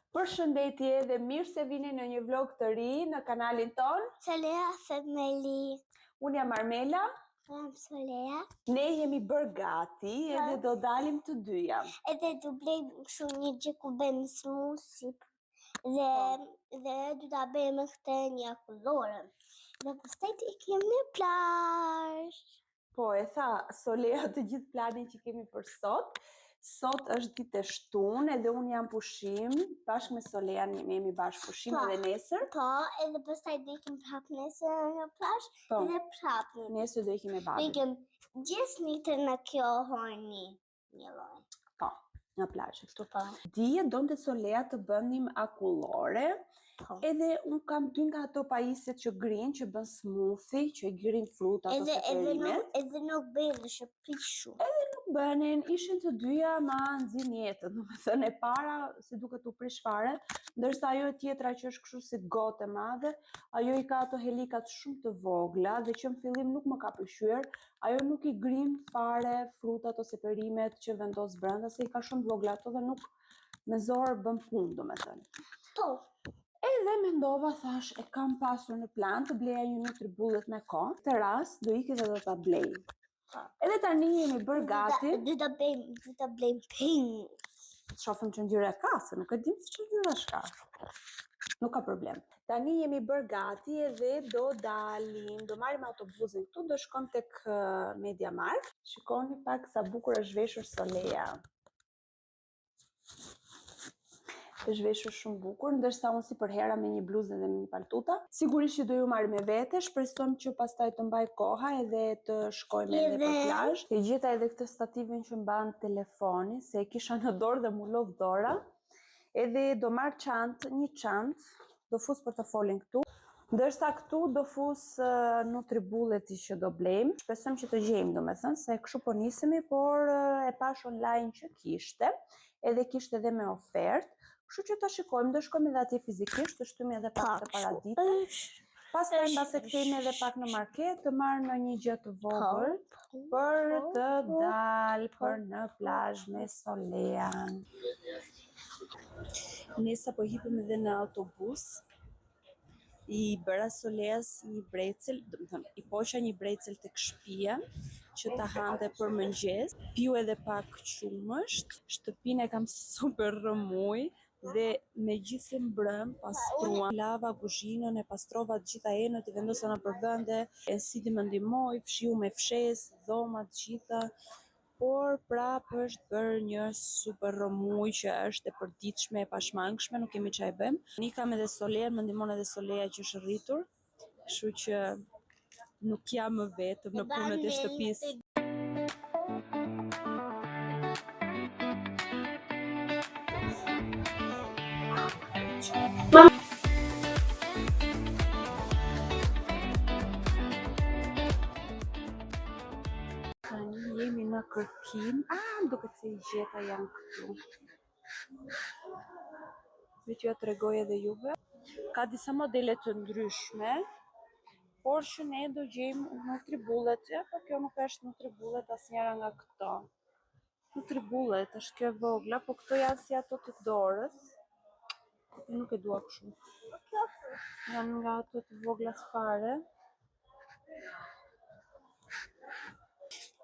Përshëndetje dhe mirë se vini në një vlog të ri në kanalin ton. Solea Femeli. Unë jam Armela. Jam Solea. Ne jemi bërë gati edhe do dalim të dyja. Edhe do blejmë shumë një gjë ku bëjmë smoothie. Dhe do ta bëjmë këtë një akullore. Dhe pastaj të ikim në plazh. Po e tha Solea të gjithë planin që kemi për sot. Sot është ditë e shtunë edhe unë jam pushim, bashkë me Solea jemi bashkë pushim edhe nesër. Po, edhe pastaj do ikim prapë nesër në plazh, edhe prapë. Nesër do ikim me babin. Do ikim gjithë ditën në kjo horni një lloj. Po, në plazh këtu. Po. Dije donte Solea të bënim akullore. Edhe unë kam dy nga ato pajisjet që grinë, që bën smoothie, që grinë fruta ose perimet. Edhe nuk bëjnë dhe shëprishu. Edhe nuk bënin, ishin të dyja ma nxin jetën, domethënë e para si duket u prish fare, ndërsa ajo e tjetra që është kështu si gotë e madhe, ajo i ka ato helikat shumë të vogla dhe që në fillim nuk më ka pëlqyer, ajo nuk i grinë fare frutat ose perimet që vendos brenda, se i ka shumë të vogla ato dhe nuk me zor bën punë, domethënë. Po. Edhe mendova, thash, e kam pasur në plan të bleja një nutribullet me kohë. Këtë rast do iki dhe do ta blej. Edhe tani jemi bërë gati. Do ta blejmë pink. Shofim që ngjyra ka, se nuk e dim se që ngjyra shka. Nuk ka problem. Tani jemi bërë gati edhe do dalim. Do marrim autobusin këtu, do shkojmë tek Media Markt. Shikoni pak sa bukur është veshur Solea. Është veshur shumë bukur, ndërsa unë si për hera me një bluzë dhe me një paltuta. Sigurisht që do ju marrë me vete, shpresojmë që pastaj të mbaj koha edhe të shkojmë edhe për plazh. E gjeta edhe këtë stativin që mban telefoni, se e kisha në dorë dhe mu lodh dora. Edhe do marr një çantë, do fus portofolin këtu. Ndërsa këtu do fus nutribullet që do blejmë. Shpresojmë që të gjejmë, domethënë, se kështu po nisemi, por e pash online që kishte, edhe kishte edhe me ofertë. Kështu që ta shikojmë, do shkojmë edhe atje fizikisht, të shtymi edhe pak të paradite. Pastaj mbase kthehemi edhe pak në market, të marr në një gjë të vogël për të dalë për në plazh me Solean. Ne sapo hipëm edhe në autobus. I bëra Soleas një brecel, domethënë i poqa një brecel tek shtëpia që ta hante për mëngjes. Piu edhe pak qumësht. Shtëpinë e kam super rëmuj. Dhe me gjithë se mbrëm, pastruan, lava kuzhinën, e pastrova të gjitha enët, i vendosa në përbënde, e siti më ndihmoj, fshiu me fshes, dhoma të gjitha, por prapë është bërë një super rëmuj që është e përditshme, e pashmangshme, nuk kemi çaj bëjmë. Ni kam edhe Solea, më ndihmon edhe Solea që është rritur, kështu që nuk jam më vetëm në punët e shtëpisë. Jemi në kërkim. Duket se i gjeta janë këtu. Vetë ju tregoj edhe juve. Ka disa modele të ndryshme, por që ne do gjejmë nutribullet. Po kjo nuk është nutribullet asnjëra nga këto. Nutribullet është kjo vogla, po këto janë si ato të dorës. Nuk e dua kështu. Janë nga ato të vogla fare.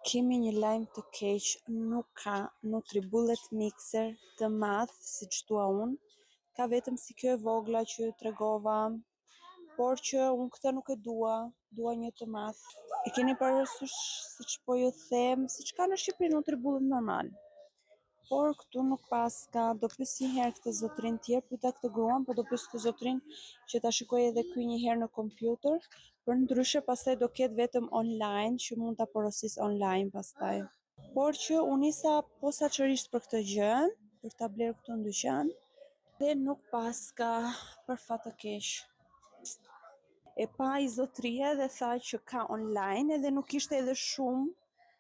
Kemi një lajm të keq, nuk ka nutribullet mixer të madh, siç dua unë. Ka vetëm si kjo e vogla që tregova, por që unë këtë nuk e dua, dua një të madh. E keni parasysh siç po ju them, siç ka në Shqipëri nutribullet normal. Por këtu nuk paska, do pyes një herë këtë zotrin tjerë, pyeta këtë gruan, po do pyes këtë zotrin që ta shikoj edhe ky një herë në kompjuter, për ndryshe pastaj do ketë vetëm online që mund ta porosis online pastaj. Por që unë nisa posaçërisht për këtë gjë, për ta bler këtu në dyqan, dhe nuk paska, për fat të keq. E pa i zotria dhe tha që ka online edhe nuk ishte edhe shumë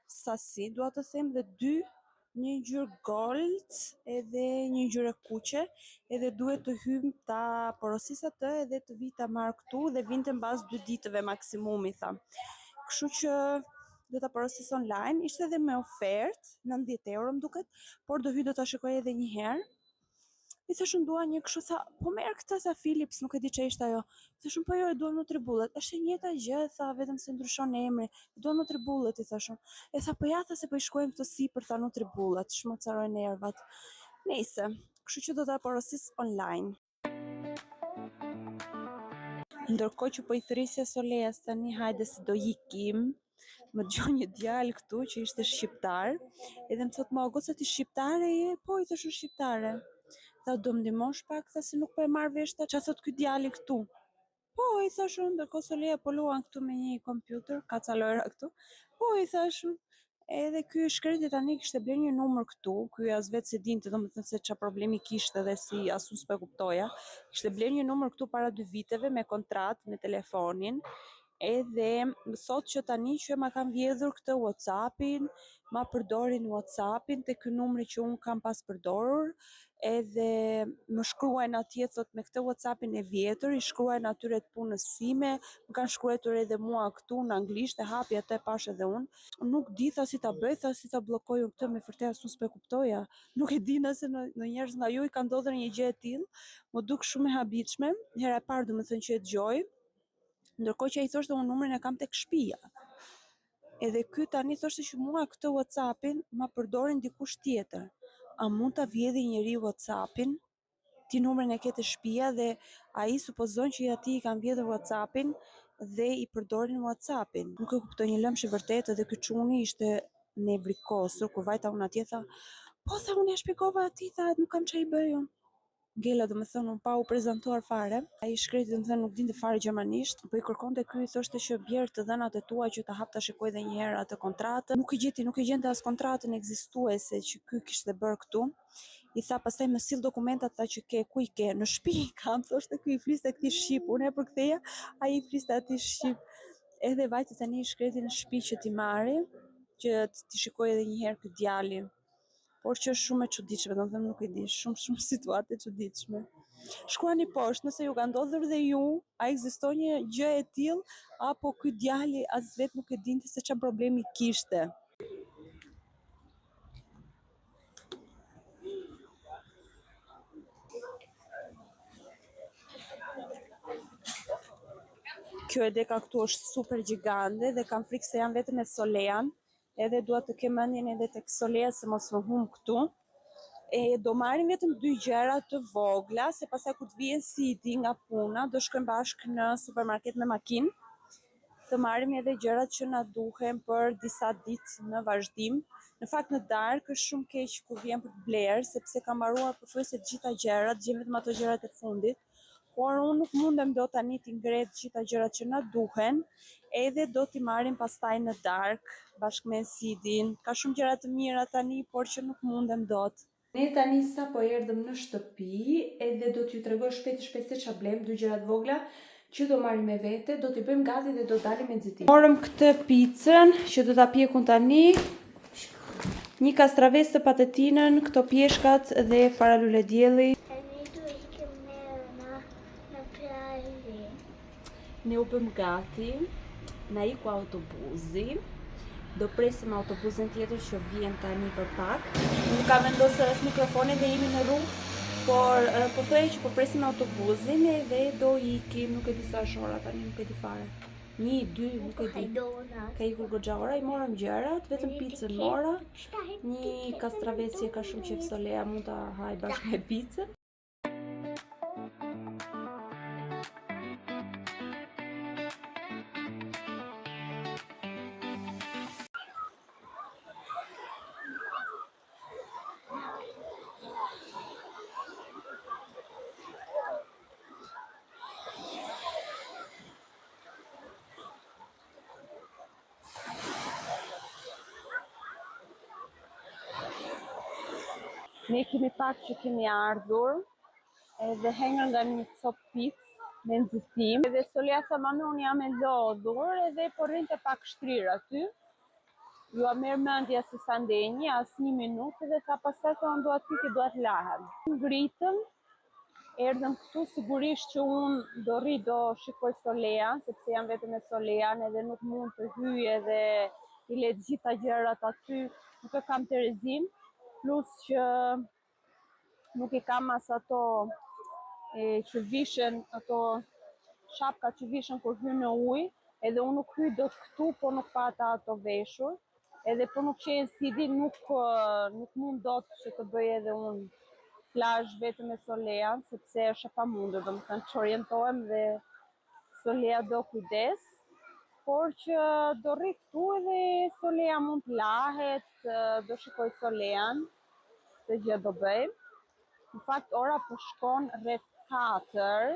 sasi, dua të them dhe një ngjyrë gold edhe një ngjyrë kuqe, edhe duhet të hym ta porosis atë edhe të vi ta marr këtu dhe vinte mbas 2 ditëve maksimumi tha. Kështu që do ta porosis online, ishte edhe me ofertë, 90 euro më duket, por do hy do ta shikoj edhe një herë. I thashun dua një kështu, tha, po merr këtë, tha Philips, nuk e di ç'ishte ajo. Thashun po jo, e dua Nutribullet. Është e njëjta gjë, tha, vetëm se ndryshon emri. Dua Nutribullet, I thashun. E tha, po ja, tha, se po I shkruajmë këto sipër, tha Nutribullet, shmocaroj nervat. Nejse, kështu që do ta porosis online. Ndërkohë që po I thrisja Soleas tani, hajde se do ikim, më dëgjoj një djalë këtu që ishte shqiptar, edhe më thot, ma, goca ti shqiptare je? Po, I thashun shqiptare. Tha, do më ndihmosh pak, tha, se nuk po e marr vesh, ç'a thot ky djali këtu. Po, I thashun, ndërkohë Solea po luan këtu me një kompjuter, ka ca lojra këtu. Po, I thashun. Edhe ky shkreti tani kishte bler një numër këtu, ky as vetë se dinte, domethënë se ç'a problemi kishte dhe si as unë s'po e kuptoja. Kishte bler një numër këtu para 2 viteve me kontratë me telefonin. Edhe më thot që tani që ma kam vjedhur këtë WhatsAppin, ma përdorin WhatsAppin te ky numri që unë kam pas përdorur, edhe më shkruajnë atje, thot, me këtë WhatsAppin e vjetër, I shkruajnë atyre të punës sime, më kanë shkruar edhe mua këtu në anglisht, e hapi atë, pash edhe unë. Nuk di, tha, si ta bëj, tha, si ta bllokoj unë këtë, me vërtet as unë s'po e kuptoja. Nuk e di nëse në njerëz nga ju I ka ndodhur një gjë e tillë, më duk shumë e habitshme. Hera e parë domethënë që e dëgjoj, ndërkohë që ai thoshte unë numrin e kam tek shtëpia. Edhe ky tani thoshte që mua këtë WhatsAppin ma përdorin dikush tjetër. A mund ta vjedhë njeriu WhatsAppin? Ti numrin e ke te shtëpia dhe ai supozon që ati I kanë vjedhur WhatsAppin dhe I përdorin WhatsAppin. Nuk e kuptoj, një lëmsh I vërtet, edhe ky çuni ishte nevrikosur, kur vajta unë atje, tha, po, tha, unë ja shpjegova atij, tha, nuk kam ç'a I bëj unë. Ngela, domethënë, unë pa u prezantuar fare. Ai shkreti domethënë nuk dinte fare gjermanisht, po I kërkonte ky, I thoshte që bjerë të dhënat e tua që ta hap ta shikoj edhe një herë atë kontratën. Nuk e gjente as kontratën ekzistuese që ky kishte bërë këtu. I tha, pastaj më sill dokumentat, tha, që ke, ku I ke? Në shtëpi kam, thoshte ky, I fliste këtij shqip, unë e përktheja, ai I fliste atij shqip. Edhe vajte tani shkreti në shtëpi që t'i marri, që t'i shikoj edhe një herë ky djali. Por që është shumë e çuditshme, domethënë nuk e di, shumë situate e çuditshme. Shkruani poshtë nëse ju ka ndodhur dhe ju, a ekziston një gjë e tillë, apo ky djali as vetë nuk e dinte se ç'a problemi kishte. Kjo e deka këtu është super gjigande dhe kam frikë se janë vetëm me Solean, edhe dua të kem mendjen edhe tek Solea se mos më humb këtu. E do marrim vetëm 2 gjëra të vogla, se pastaj kur të vjen Siti nga puna, do shkojmë bashkë në supermarket me makinë. Të marrim edhe gjërat që na duhen për disa ditë në vazhdim. Në fakt në darkë është shumë keq kur vjen për të bler, sepse kam mbaruar pothuajse të gjitha gjërat, gjem vetëm ato gjërat e fundit. Por unë nuk mundem dot tani t'i ngrej të gjitha gjërat që na duhen, edhe do t'i marrim pastaj në darkë bashkë me Sidin. Ka shumë gjëra të mira tani, por që nuk mundem dot. Ne tani sa po erdhëm në shtëpi, edhe do t'ju tregoj shpejt se ç'a blem, 2 gjëra të vogla që do marrim me vete, do t'i bëjmë gati dhe do dalim me nxitim. Morëm këtë picën që do ta pjekun tani. Një kastraves të patetinën, këto pjeshkat dhe fara lule dielli. Tani do ikim në plazh. Ne u bëm gati, na iku autobusi. Do presim autobusin tjetër që vjen tani për pak. Nuk ka vendosur as mikrofonin dhe jemi në rrugë, por po thoj që po presim autobusin edhe do ikim, nuk e di sa është ora tani, nuk e di fare. 1, 2, nuk e di. Ka ikur goxha ora, I morëm gjërat, vetëm picën mora. Një kastravesi ka shumë qejf Solea, mund ta haj bashkë me picën. Ne kemi pak që kemi ardhur, edhe henga nga një copë picë me nxitim. Edhe Solea tha, mami, unë jam e lodhur, edhe po rrinte pak shtrirë aty. Ju a merr mendja se sa ndenji, as 1 minutë, dhe tha, pastaj unë dua ty, dua të lahem. Ngritëm, erdhëm këtu, sigurisht që unë do rri, do shikoj Solean, sepse jam vetëm me Solean, edhe nuk mund të hyj edhe I le gjitha gjërat aty, nuk e kam Terezin, plus që nuk I kam as ato që vishen, ato shapka që vishen kur hyn në ujë, edhe unë nuk hyj dot këtu, po nuk pata ato veshur. Edhe po nuk qenë sidi, nuk mund dot që të bëj edhe unë plazh vetëm me Solean, sepse është e pamundur, domethënë që orientohem dhe Solea do kujdes, por që do rri këtu edhe Solea mund të lahet, do shikoj Solean, se gjë do bëj. Në fakt ora po shkon rreth 4.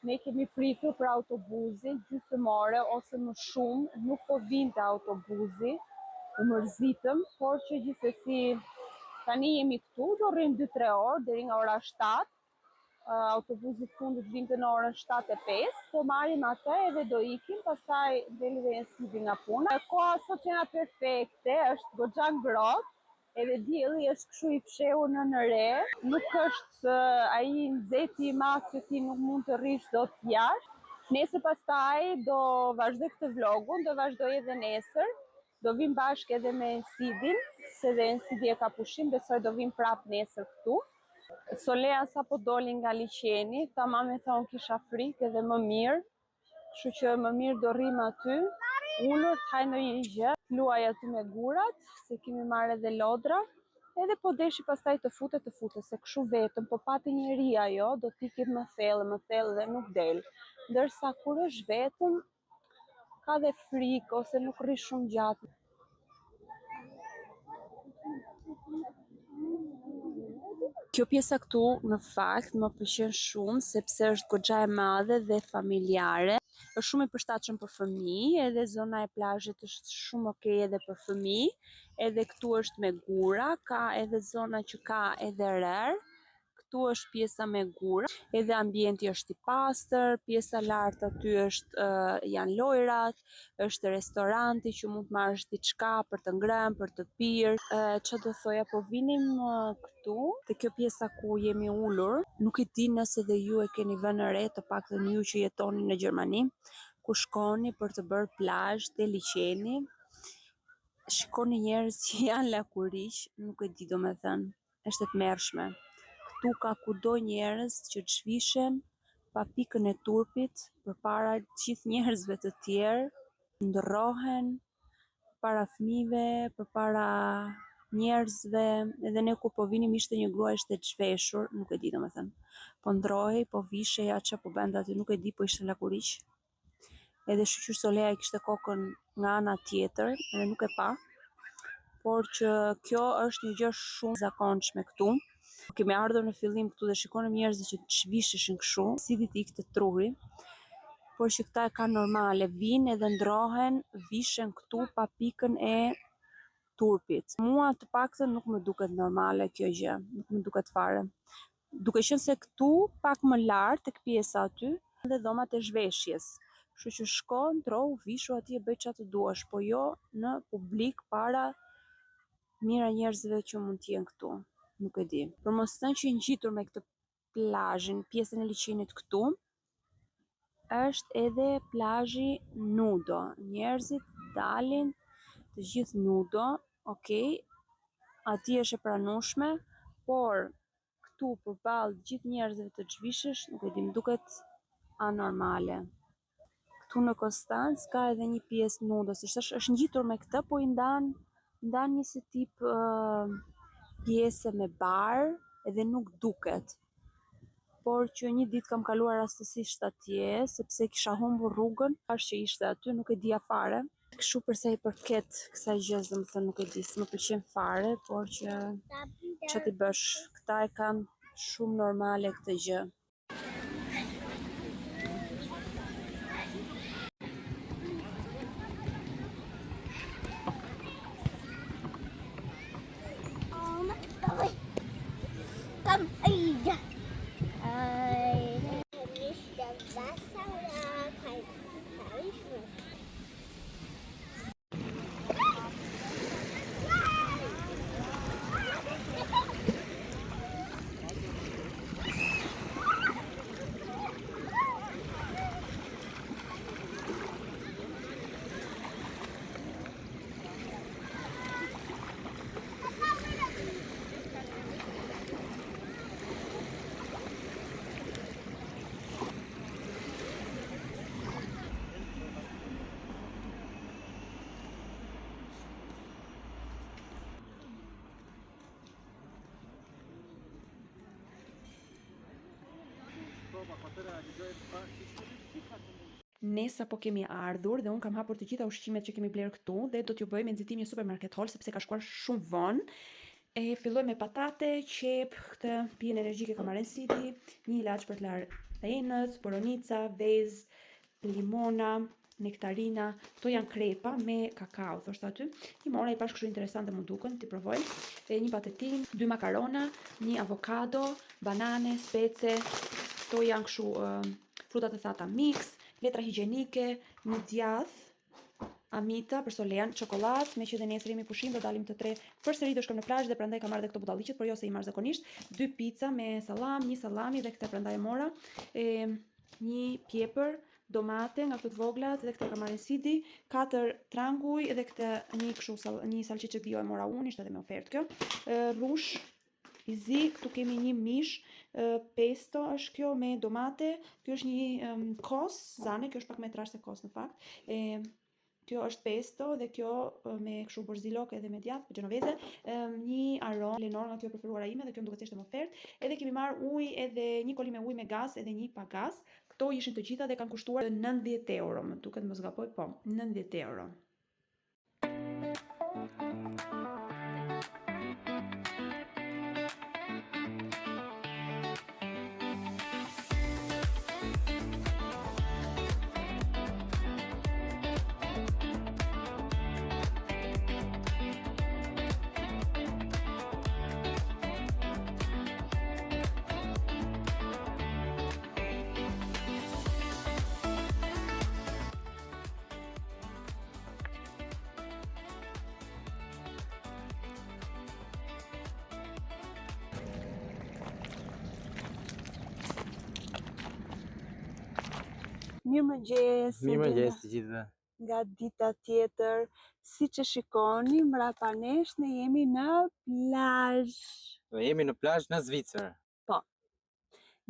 Ne kemi pritur për autobusin gjysmore ose më shumë, nuk po vinte autobusi, u mërzitëm, por që gjithsesi tani jemi këtu, do rrim 2-3 orë deri nga ora 7. Autobusi fundit vinte në orën 7:05, po marrim atë edhe do ikim, pastaj deli dhe jenë nga puna. Koha sot jena perfekte, është goxha ngrohtë, edhe dielli është kështu I fshehur në re, nuk është ai nxehti I madh që ti nuk mund të rrish dot jashtë. Nesër pastaj do vazhdoj këtë vlogun, do vazhdoj edhe nesër. Do vim bashkë edhe me Sidin, se dhe Sidi e ka pushim, besoj do vim prap nesër këtu. Solea sa po doli nga liçeni, ta mami tha unë kisha frikë edhe më mirë, kështu që më mirë do rrim aty, ullur, të haj ndonjë gjë, luaj aty me gurat, se kemi marrë edhe lodra, edhe po deshi pastaj të futet, se kështu vetëm, po pati njeri ajo, do t'ikim më thellë dhe nuk del. Ndërsa kur është vetëm, ka dhe frikë, ose nuk rri shumë gjatë. Kjo pjesa këtu në fakt më pëlqen shumë sepse është goxha e madhe dhe familjare. Është shumë I përshtatshëm për fëmijë, edhe zona e plazhit është shumë okay edhe për fëmijë. Edhe këtu është me gura, ka edhe zona që ka edhe rer. Këtu është pjesa me gura, edhe ambienti është I pastër, pjesa lart aty është janë lojrat, është restoranti që mund të marrësh diçka për të ngrënë, për të pirë. Çfarë do thoja, po vinim këtu, te kjo pjesa ku jemi ulur, nuk I di nëse dhe ju e keni vënë re, të paktën ju që jetoni në Gjermani, ku shkoni për të bërë plazh te liçeni. Shikoni njerëz që janë lakuriq, nuk e di domethënë, është e tmerrshme. Këtu ka kudo njerëz që të zhvishen pa pikën e turpit përpara gjithë njerëzve të tjerë, ndërrohen para fëmijëve, përpara njerëzve, edhe ne kur po vinim ishte një grua ishte të zhveshur, nuk e di domethënë. Po ndrohej, po visheja, ç'a po bënte aty, nuk e di, po ishte lakuriq. Edhe shoqyr Solea I kishte kokën nga ana tjetër, edhe nuk e pa. Por që kjo është një gjë shumë zakonshme këtu. Kemi ardhur në fillim këtu dhe shikonim njerëzit që të zhvisheshin kështu, si dit ikte truri, por që këta e kanë normale, vinë edhe ndrohen, vishen këtu pa pikën e turpit. Mua të paktën nuk më duket normale kjo gjë, nuk më duket fare. Duke qenë se këtu pak më lart tek pjesa aty, dhe dhomat e zhveshjes. Kështu që shko, ndrohu, vishu aty e bëj çfarë të duash, po jo në publik para mira njerëzve që mund të jenë këtu. Nuk e di. Për mos thënë që I ngjitur me këtë plazhin, pjesën e liçenit këtu, është edhe plazhi nudo. Njerëzit dalin të gjithë nudo, okay, aty është e pranueshme, por këtu përballë gjithë njerëzve të zhvishesh, nuk e di, më duket anormale. Këtu në Konstancë ka edhe një pjesë nudo, se është ngjitur me këtë, po I ndan një si tip pjesë me bar, edhe nuk duket. Por që një ditë kam kaluar rastësisht atje, sepse kisha humbur rrugën, as që ishte aty, nuk e dija fare. Kështu për sa I përket kësaj gjë, domethënë nuk e di, s'më pëlqen fare, por që ç'a ti bësh, këta e kanë shumë normale këtë gjë. Ne sapo kemi ardhur dhe unë kam hapur të gjitha ushqimet që kemi bler këtu dhe do t'ju bëj me nxitim një supermarket haul sepse ka shkuar shumë vonë. E filloj me patate, qep, këtë pijen energjike ka marrë siti, një ilaç për të larë enët, boronica, vezë, limona, nektarina, këto janë krepa me kakao, thoshtë aty. I mora i pash kështu interesante më duken, ti provoj. E një patetin, 2 makarona, një avokado, banane, spece, këto janë kështu frutat e thata mix, letra higjienike, një djath, amita për solean, çokoladë, me që dhe nesër jemi pushim do dalim të tre përsëri do shkojmë në plazh dhe prandaj kam marrë edhe këto budalliqet, por jo se i marr zakonisht, 2 pica me sallam, një sallami dhe këtë prandaj e mora, një pjepër, domate nga këto të voglat dhe këtë e kam marrë sidi, 4 tranguj dhe këtë një kështu një salçiçe bio e mora unë, ishte edhe me ofertë kjo, rrush i zi, këtu kemi një mish, pesto është kjo me domate, kjo është një kos, zane, kjo është pak me trash se kos në fakt, kjo është pesto dhe kjo me kështu borzilok edhe me djath, gjenoveze, një aromë lenor nga kjo preferuara ime dhe kjo më duket se ishte më ofertë, edhe kemi marrë ujë edhe një koli me ujë me gaz edhe një pa gaz. Këto ishin të gjitha dhe kanë kushtuar 90 euro, më duket mos gaboj, po, 90 euro. Mirëmëngjes. Mirëmëngjes të gjithëve. Nga dita tjetër, siç e shikoni mbrapa nesh ne jemi në plazh. Ne jemi në plazh në Zvicër. Po.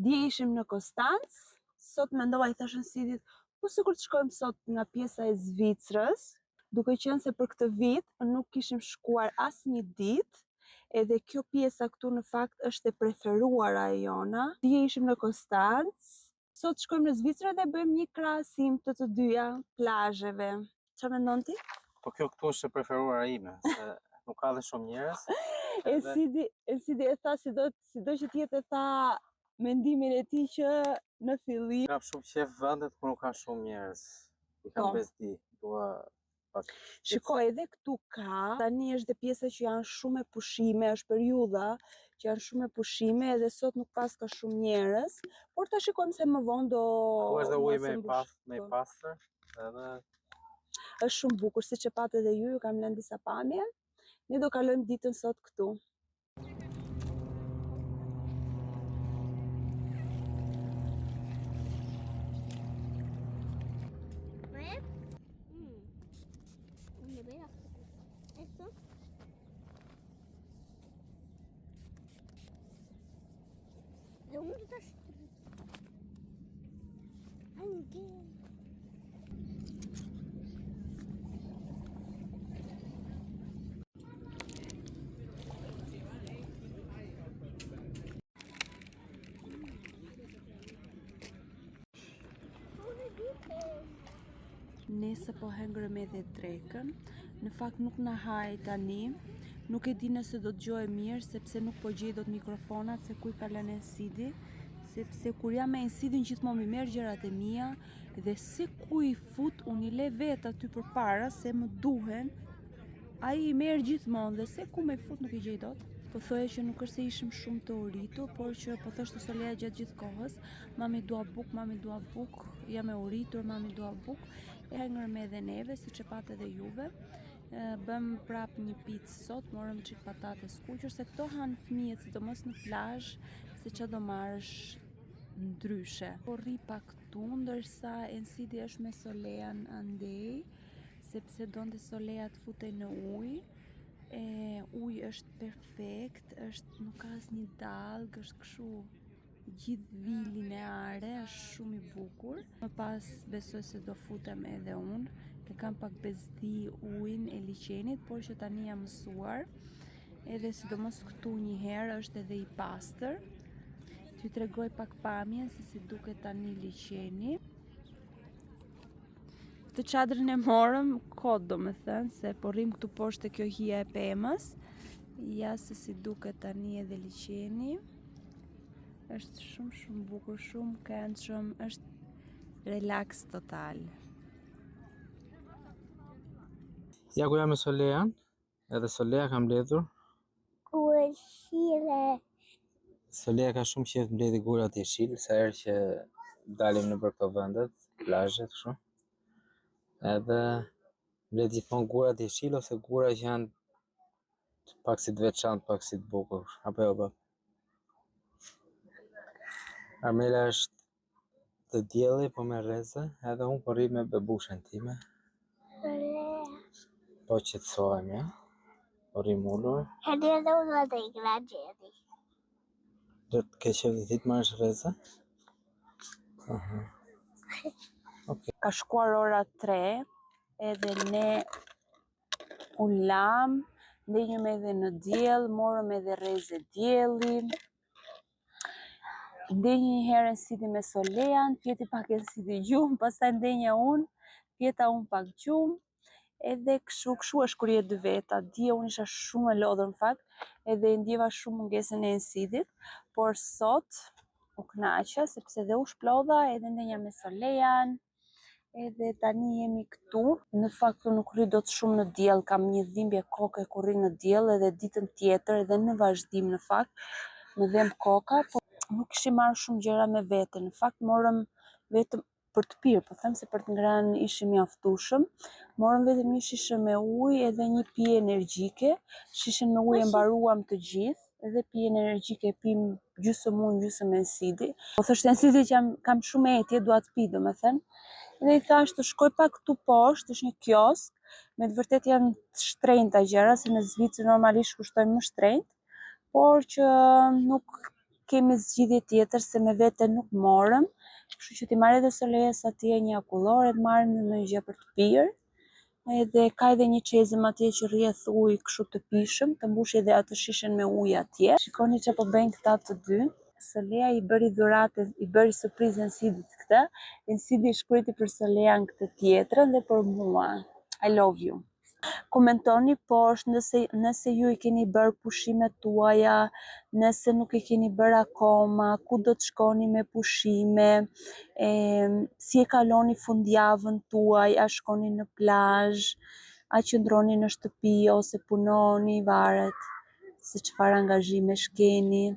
Dje ishim në Konstancë, sot mendova i thashën Sidit, po sikur të shkojmë sot nga pjesa e Zvicrës, duke qenë se për këtë vit nuk kishim shkuar asnjë ditë, edhe kjo pjesa këtu në fakt është e preferuara e jona. Dje ishim në Konstancë, sot shkojmë në Zvicër dhe bëjmë një krahasim të dyja plazheve. Çfarë mendon ti? Po kjo këtu është e preferuara ime, se nuk ka dhe shumë njerëz. E Sidi e tha sido që tjetë e tha mendimin e tij që në fillim Kam shumë qef vendet ku nuk ka shumë njerëz. I kam bezdi, dua pak. Shikoj edhe këtu ka, tani është dhe pjesa që janë shumë e pushime, është periudha që janë shumë e pushime edhe sot nuk pas ka shumë njerëz, por ta shikojmë se më vonë do Ku është dhe ujë me pastër, edhe është shumë bukur, siç e patë edhe ju kam lënë disa pamje. Ne do kalojmë ditën sot këtu. Nese po hengrëm edhe drekën, në fakt nuk na haj tani, nuk e di nëse do të dëgjoj mirë sepse nuk po gjej dot mikrofonat se ku i ka lënë Sidi, sepse kur jam me Sidin gjithmonë mi merr gjërat e mia dhe se ku i fut unë i le vet aty përpara se më duhen, ai i merr gjithmonë dhe se ku më fut nuk i gjej dot. Po thoje që nuk është se ishim shumë të uritur, por që po thoshte Solea gjatë gjithë kohës, mami dua buk, jam e uritur, mami dua buk. E hëngrëm edhe neve, siç e patë edhe juve. Bëm prap një picë sot, morëm çik patate skuqur, se këto han fëmijët, sidomos në plazh, se çfarë do marrësh ndryshe. Po rri pak këtu, ndërsa Ensidi është me Solean andej, sepse donte Solea të futej në ujë. Uji është perfekt, nuk ka asnjë dallgë, është kështu gjithë vilin e are, është shumë i bukur. Më pas besoj se do futem edhe unë, e kam pak bezdi ujin e liqenit, por që tani jam mësuar, edhe sidomos këtu një herë është edhe i pastër. T'ju tregoj pak pamjen se si duket tani liçeni. Këtë çadrën e morëm kod, domethënë, se po rrim këtu poshtë kjo hija e pemës. Ja se si duket tani edhe liçeni. Është shumë bukur, shumë këndshëm, është relaks total. Ja ku jam me Solean, edhe Solea ka mbledhur. Kushile. Solea ka shumë qejf mbledhi gurat jeshil, sa herë që dalim nëpër këto vendet, plazhet kështu. Edhe mbledh gjithmonë gurat jeshil ose gura që janë pak si të veçantë, pak si të bukur, apo jo bab? Armela është të dielli po me rreze, edhe unë po rri me bebushën time. Po qetësohem, ja. Po rrim ullur. Hedi edhe unë dhe i gragjeri. Do të ke qef dhe ti të marrësh rreze? Ka shkuar ora 3, edhe ne u lam, ndenjëm edhe në diell, morëm edhe rreze dielli. Ndenjë një herë sidi me Solean, fjeti pak e sidi gjumë, pastaj ndenja unë, fjeta unë pak gjumë, edhe kështu është kur je dy veta. Dje unë isha shumë e lodhur në fakt, edhe ndjeva shumë mungesën e ensidit, por sot u kënaqa sepse dhe u shplodha edhe ndenja me Solean, edhe tani jemi këtu. Në fakt nuk rri dot shumë në diell, kam një dhimbje koke kur rri në diell, edhe ditën tjetër edhe në vazhdim në fakt më dhem koka, po nuk kishim marrë shumë gjëra me vete. Në fakt morëm vetëm për të pirë, po them se për të ngrënë ishim mjaftueshëm. Morëm vetëm një shishe me ujë edhe një pije energjike. Shishen me ujë e mbaruam të gjithë, edhe pijen energjike e pim gjysmë unë, gjysmë ensidi. Po thoshte ensidi që kam shumë etje, dua të pi, domethënë. Dhe i thash të shkoj pak këtu poshtë, është një kiosk, me të vërtet janë të shtrenjta gjëra, se në Zvicër normalisht kushtojnë më shtrenjt, por që nuk kemi zgjidhje tjetër se me vete nuk morëm, kështu që ti marrë edhe Soleas atje një akullore, të marrim në një gjë për të pirë, edhe ka edhe një çezëm atje që rrjedh ujë kështu të pishëm, të mbush edhe atë shishen me ujë atje. Shikoni që po bëjnë këta të dy. Solea i bëri dhuratë, i bëri surprizë Ensidit këtë. Ensidi shkriti për Solean këtë tjetrën dhe për mua. I love you. Komentoni poshtë nëse ju i keni bërë pushimet tuaja, nëse nuk i keni bërë akoma, ku do të shkoni me pushime, si e kaloni fundjavën tuaj, a shkoni në plazh, a qëndroni në shtëpi ose punoni, varet se çfarë angazhime shkeni.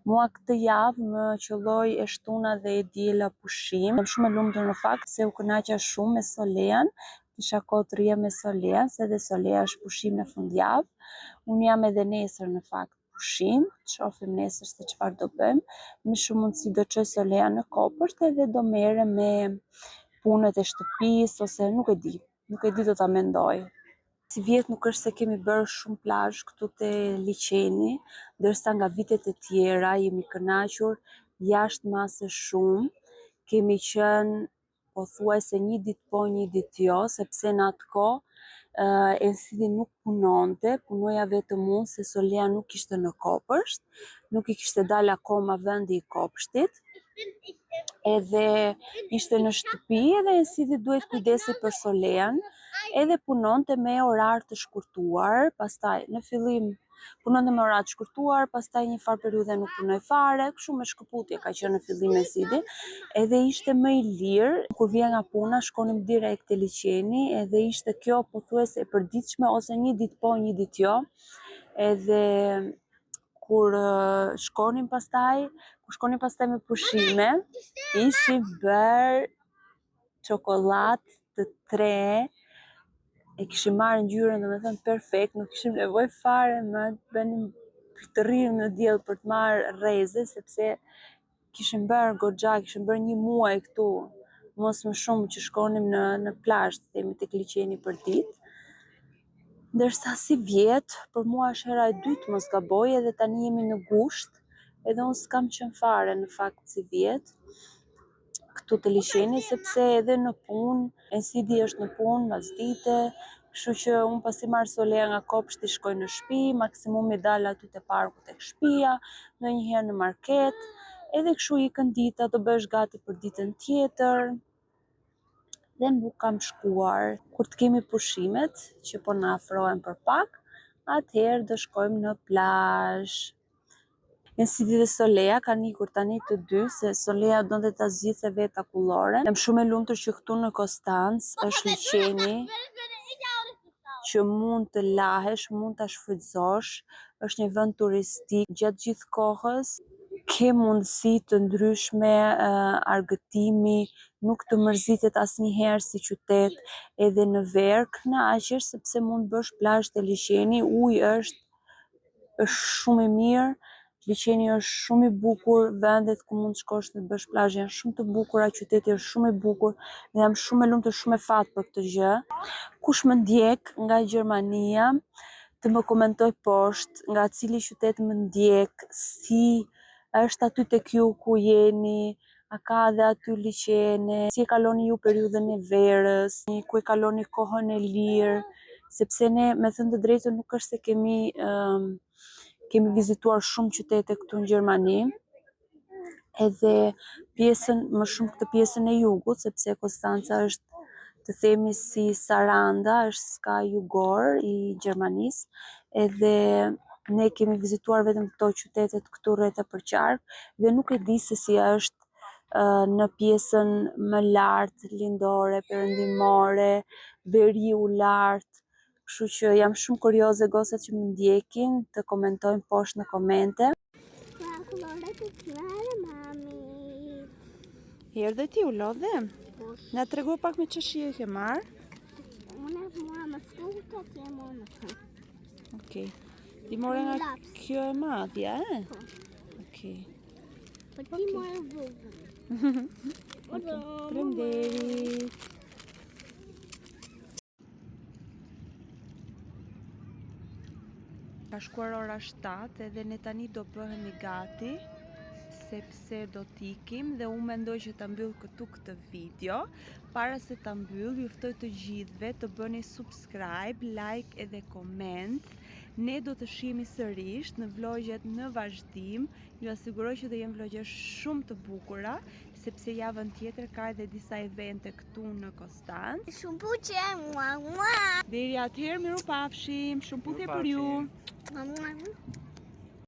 Mua këtë javë më qelloi e shtuna dhe e diela pushim. Jam shumë e lumtur në fakt se u kënaqa shumë me Solean. Kisha kohë të rria me Solean, se edhe Solea është pushim në fundjavë. Unë jam edhe nesër në fakt pushim, shohim nesër se çfarë do bëjmë. Me shumë mundësi do çoj Solean në Kopësht edhe do merrem me punët e shtëpisë ose nuk e di do ta mendoj. Si vjet nuk është se kemi bërë shumë plazh këtu te liçeni, ndërsa nga vitet e tjera jemi kënaqur jashtë masës shumë. Kemi qenë pothuajse një ditë po, një ditë jo, sepse në atë kohë Ensidi nuk punonte, punoja vetëm unë se Solea nuk ishte në Kopësht, nuk i kishte dalë akoma vendi i Kopshtit. Edhe ishte në shtëpi edhe Ensidi duhet kujdesi për Solean, edhe punonte me orar të shkurtuar, pastaj në fillim punonte me orar të shkurtuar, pastaj një farë periudhe nuk punoi fare, kështu me shkëputje ka qenë në fillim Ensidi, edhe ishte më i lirë, kur vija nga puna shkonim direkt te liçeni, edhe ishte kjo pothuajse e përditshme ose një ditë po, një ditë jo, edhe kur shkonim pastaj me pushime, ishim bërë çokollatë të 3, e kishim marrë ngjyrën domethënë perfekt, nuk kishim nevojë fare më të rrim në diell për të marrë rreze, sepse kishim bërë goxha, kishim bërë një muaj këtu, mos më shumë që shkonim në plazh, themi tek liçeni për ditë. Ndërsa si vjet, për mua është hera e dytë mos gaboj, edhe tani jemi në gusht, edhe unë s'kam qenë fare në fakt si vjet këtu te liçeni, sepse edhe në punë, Ensidi është në punë pasdite, kështu që unë pasi marr Solea nga Kopshti shkoj në shtëpi, maksimumi dal aty te parku tek shtëpia, ndonjëherë në market, Edhe kështu ikën dita, do bësh gati për ditën tjetër. Dhe nuk kam shkuar. Kur të kemi pushimet, që po na afrohen për pak, atëherë do shkojmë në plazh. Ensiti dhe Solea kanë ikur tani të dy, se Solea donte ta zgjidhte vetë akulloren. Jam shumë e lumtur që këtu në Konstancë është liçeni që mund të lahesh, mund ta shfrytëzosh, është një vend turistik gjatë gjithë kohës, ke mundësi të ndryshme, argëtimi, nuk të mërzitet asnjëherë si qytet, edhe në verë kënaqesh sepse mund bësh plazh të liçeni, uji është shumë i mirë, liçeni është shumë i bukur, vendet ku mund shkosh të bësh plazh janë shumë të bukura, qyteti është shumë i bukur dhe jam shumë e lumtur, shumë e fat për këtë gjë. Kush më ndjek nga Gjermania, të më komentoj poshtë nga cili qytet më ndjek, si është aty tek ju ku jeni, a ka dhe aty liçene, si e kaloni ju periudhën e verës, ku e kaloni kohën e lirë, sepse ne, me thënë të drejtën, nuk është se kemi vizituar shumë qytete këtu në Gjermani, edhe më shumë këtë pjesën e jugut, sepse Konstanca është, të themi si Saranda, është ska jugor i Gjermanisë, edhe ne kemi vizituar vetëm këto qytetet këtu rreth e përqark, dhe nuk e di se si është në pjesën më lartë, lindore, perëndimore, veriu lart. Kështu që jam shumë kurioze gosat që më ndjekin të komentojnë poshtë në komente. Erdhe ti u lodhe? Na trego pak me ç'shije ke marr? Unë mora me fruta, ti e mora me të. Okej. Ti more nga kjo e madhja, e? Po. Okej. Po ti mora vogël. Premderit. Ka shkuar ora 7 edhe ne tani do bëhemi gati, sepse do t'ikim dhe unë mendoj që ta mbyll këtu këtë video. Para se ta mbyll, ju ftoj të gjithëve të bëni subscribe, like edhe comment. Ne do të shihemi sërish në vlogjet në vazhdim. Ju asiguroj që do jenë vlogje shumë të bukura, sepse javën tjetër ka edhe disa evente këtu në Konstancë. Shumë puqe, mua. Deri atëherë, mirupafshim, shumë puthje për ju. Mua.